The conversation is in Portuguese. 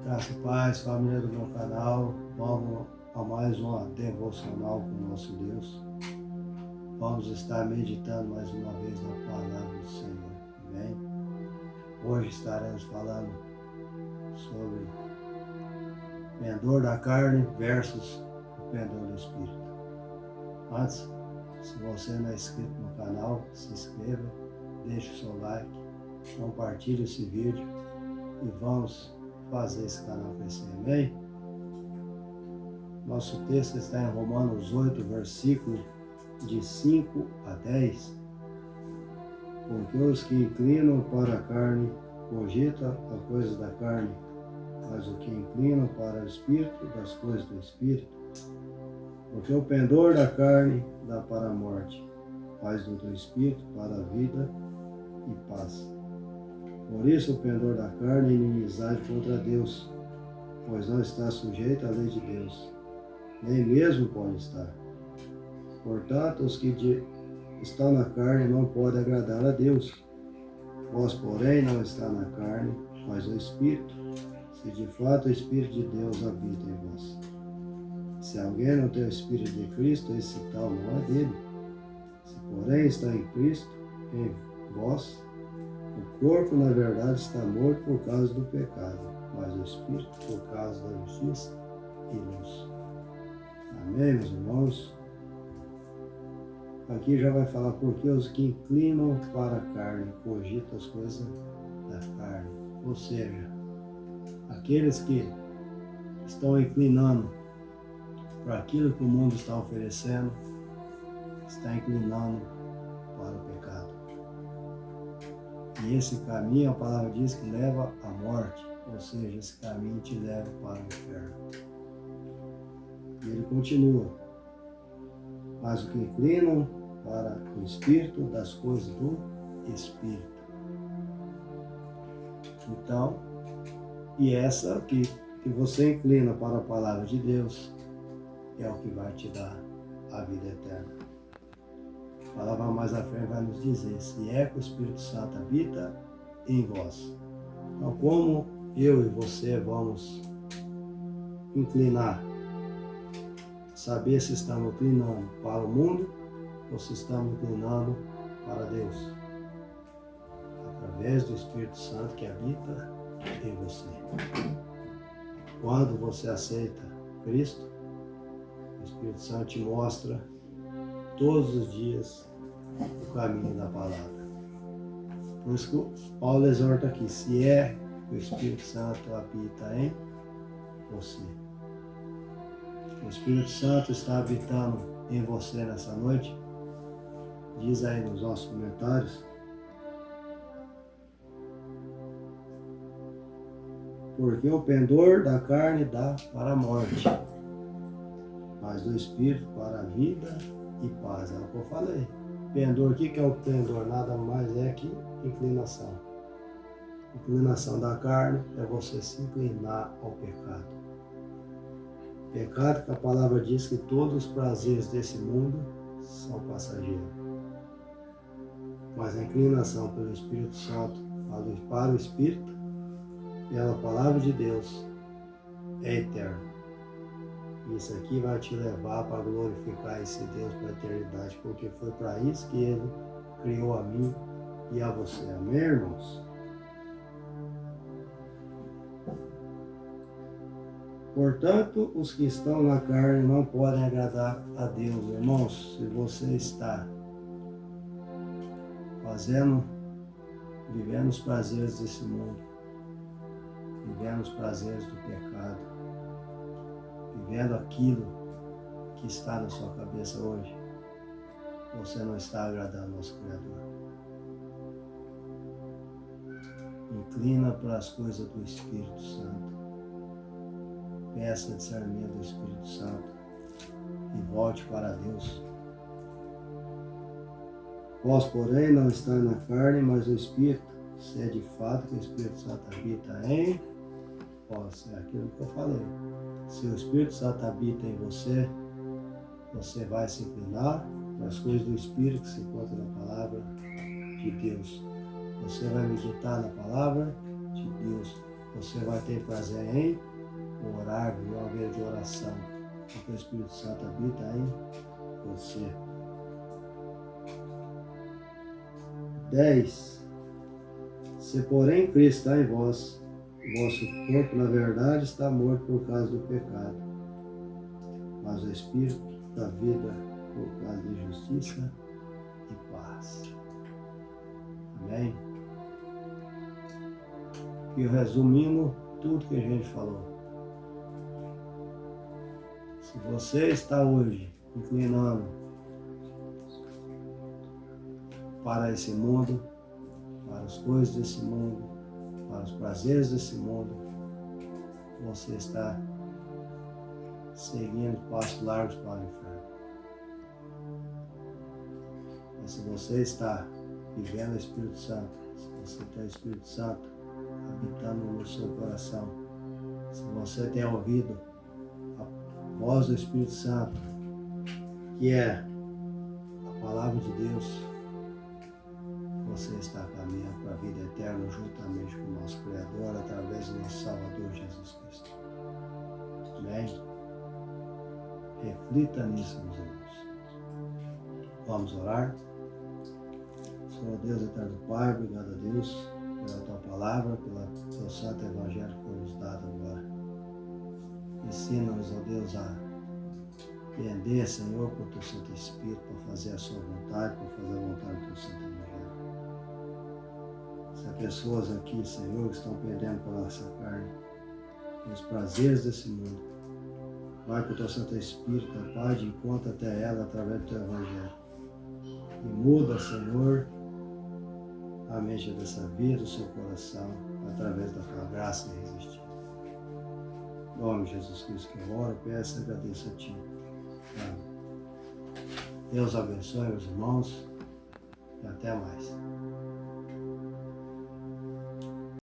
Graça e paz, família do meu canal. Vamos a mais uma devocional com o nosso Deus. Vamos estar meditando mais uma vez na palavra do Senhor. Amém? Hoje estaremos falando sobre o pendor da carne versus o pendor do Espírito. Antes, se você não é inscrito no canal, se inscreva, deixe o seu like, compartilhe esse vídeo e vamos fazer esse canal crescer, amém? Nosso texto está em Romanos 8, versículo de 5 a 10. Porque os que inclinam para a carne cogitam a coisa da carne, mas o que inclinam para o Espírito, das coisas do Espírito. Porque o pendor da carne dá para a morte, mas do Espírito para a vida e paz. Por isso o pendor da carne é inimizade contra Deus, pois não está sujeito à lei de Deus, nem mesmo pode estar. Portanto, os que estão na carne não podem agradar a Deus. Vós, porém, não está na carne, mas no Espírito, se de fato o Espírito de Deus habita em vós. Se alguém não tem o Espírito de Cristo, esse tal não é dele. Se, porém, está em Cristo, em vós, o corpo, na verdade, está morto por causa do pecado, mas o Espírito por causa da justiça e luz. Amém, meus irmãos? Aqui já vai falar porque os que inclinam para a carne cogitam as coisas da carne. Ou seja, aqueles que estão inclinando para aquilo que o mundo está oferecendo, está inclinando para o pecado. E esse caminho, a palavra diz que leva à morte, ou seja, esse caminho te leva para o inferno. E ele continua, mas o que inclinam para o Espírito, das coisas do Espírito. Então, e essa que você inclina para a palavra de Deus, é o que vai te dar a vida eterna. A palavra mais à frente vai nos dizer, se é que o Espírito Santo habita em vós. Então, como eu e você vamos inclinar, saber se estamos inclinando para o mundo ou se estamos inclinando para Deus, através do Espírito Santo que habita em você. Quando você aceita Cristo, o Espírito Santo te mostra todos os dias o caminho da palavra. Por isso que Paulo exorta aqui, se é que o Espírito Santo habita em você. O Espírito Santo está habitando em você nessa noite? Diz aí nos nossos comentários. Porque o pendor da carne dá para a morte, mas do Espírito para a vida e paz. É o que eu falei. Pendor, o que é o pendor? Nada mais é que inclinação. Inclinação da carne é você se inclinar ao pecado. Pecado que a palavra diz que todos os prazeres desse mundo são passageiros. Mas a inclinação pelo Espírito Santo para o Espírito, pela palavra de Deus, é eterno. Isso aqui vai te levar para glorificar esse Deus para a eternidade, porque foi para isso que Ele criou a mim e a você. Amém, irmãos? Portanto, os que estão na carne não podem agradar a Deus. Irmãos, se você está vivendo os prazeres desse mundo, vivendo os prazeres do pecado, vivendo aquilo que está na sua cabeça hoje, você não está agradando ao nosso Criador. Inclina para as coisas do Espírito Santo. Peça discernimento do Espírito Santo e volte para Deus. Vós, porém, não está na carne, mas no Espírito, se é de fato que o Espírito Santo habita em vós. É aquilo que eu falei. Se o Espírito Santo habita em você, você vai se inclinar para as coisas do Espírito que se encontram na palavra de Deus. Você vai meditar na palavra de Deus você vai ter prazer em orar, viver uma vida de oração, porque o Espírito Santo habita em você. 10. Se porém Cristo está em vós, vosso corpo na verdade está morto por causa do pecado, mas o Espírito da vida por causa de justiça e paz. Amém? E resumindo tudo que a gente falou. Se você está hoje inclinando para esse mundo, para as coisas desse mundo, para os prazeres desse mundo, você está seguindo passos largos para o inferno. Mas se você está vivendo o Espírito Santo, se você tem o Espírito Santo habitando no seu coração, se você tem ouvido a voz do Espírito Santo, que é a palavra de Deus, você está caminhando para a vida eterna juntamente com o nosso Criador, através do nosso Salvador Jesus Cristo. Amém? Reflita nisso, meus irmãos. Vamos orar? Senhor Deus, eterno Pai, obrigado a Deus pela Tua palavra, pelo Santo Evangelho que foi nos dado agora. Ensina-nos, ó Deus, a entender, Senhor, por Teu Santo Espírito, para fazer a Sua vontade, para fazer a vontade do Teu Santo Evangelho. Se há pessoas aqui, Senhor, que estão perdendo pela nossa carne, os prazeres desse mundo, vai com o Teu Santo Espírito, Pai, de encontro até ela através do Teu Evangelho. E muda, Senhor, a mente dessa vida, o seu coração, através da Tua graça irresistível. Em nome de Jesus Cristo que eu oro, peço e agradeço a Ti. Amém. Deus abençoe, meus irmãos, e até mais.